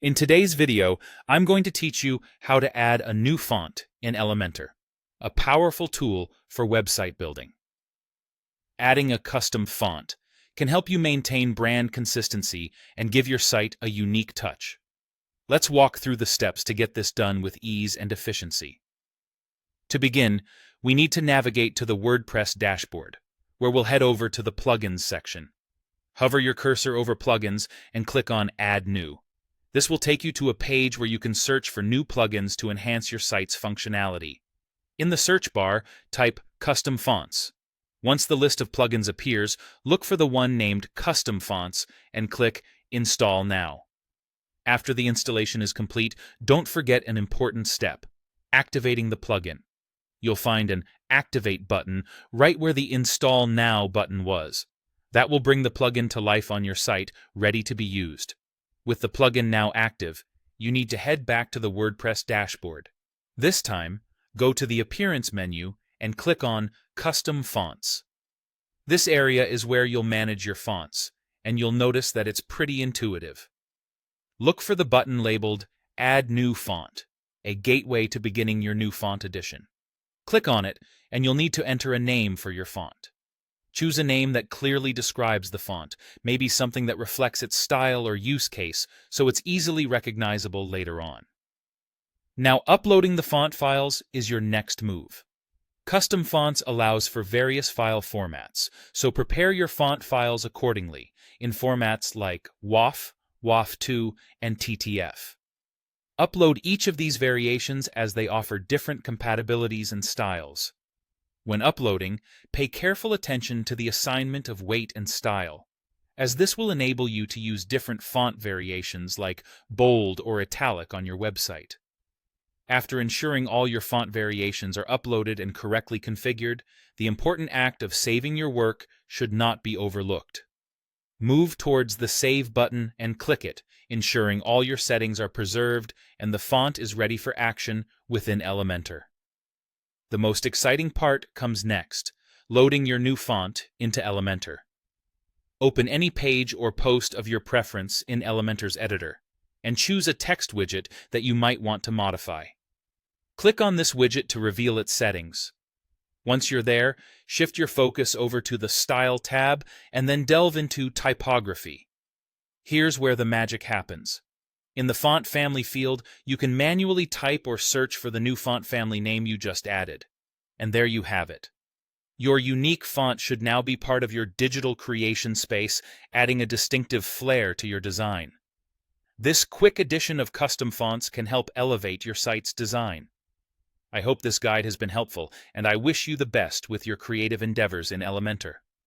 In today's video, I'm going to teach you how to add a new font in Elementor, a powerful tool for website building. Adding a custom font can help you maintain brand consistency and give your site a unique touch. Let's walk through the steps to get this done with ease and efficiency. To begin, we need to navigate to the WordPress dashboard, where we'll head over to the Plugins section. Hover your cursor over Plugins and click on Add New. This will take you to a page where you can search for new plugins to enhance your site's functionality. In the search bar, type Custom Fonts. Once the list of plugins appears, look for the one named Custom Fonts and click Install Now. After the installation is complete, don't forget an important step: activating the plugin. You'll find an Activate button right where the Install Now button was. That will bring the plugin to life on your site, ready to be used. With the plugin now active, you need to head back to the WordPress dashboard. This time, go to the Appearance menu and click on Custom Fonts. This area is where you'll manage your fonts, and you'll notice that it's pretty intuitive. Look for the button labeled Add New Font, a gateway to beginning your new font edition. Click on it, and you'll need to enter a name for your font. Choose a name that clearly describes the font, maybe something that reflects its style or use case, so it's easily recognizable later on. Now, uploading the font files is your next move. Custom Fonts allows for various file formats, so prepare your font files accordingly, in formats like WAF, WAF2, and TTF. Upload each of these variations as they offer different compatibilities and styles. When uploading, pay careful attention to the assignment of weight and style, as this will enable you to use different font variations like bold or italic on your website. After ensuring all your font variations are uploaded and correctly configured, the important act of saving your work should not be overlooked. Move towards the Save button and click it, ensuring all your settings are preserved and the font is ready for action within Elementor. The most exciting part comes next: loading your new font into Elementor. Open any page or post of your preference in Elementor's editor, and choose a text widget that you might want to modify. Click on this widget to reveal its settings. Once you're there, shift your focus over to the Style tab and then delve into Typography. Here's where the magic happens. In the Font Family field, you can manually type or search for the new font family name you just added. And there you have it. Your unique font should now be part of your digital creation space, adding a distinctive flair to your design. This quick addition of custom fonts can help elevate your site's design. I hope this guide has been helpful, and I wish you the best with your creative endeavors in Elementor.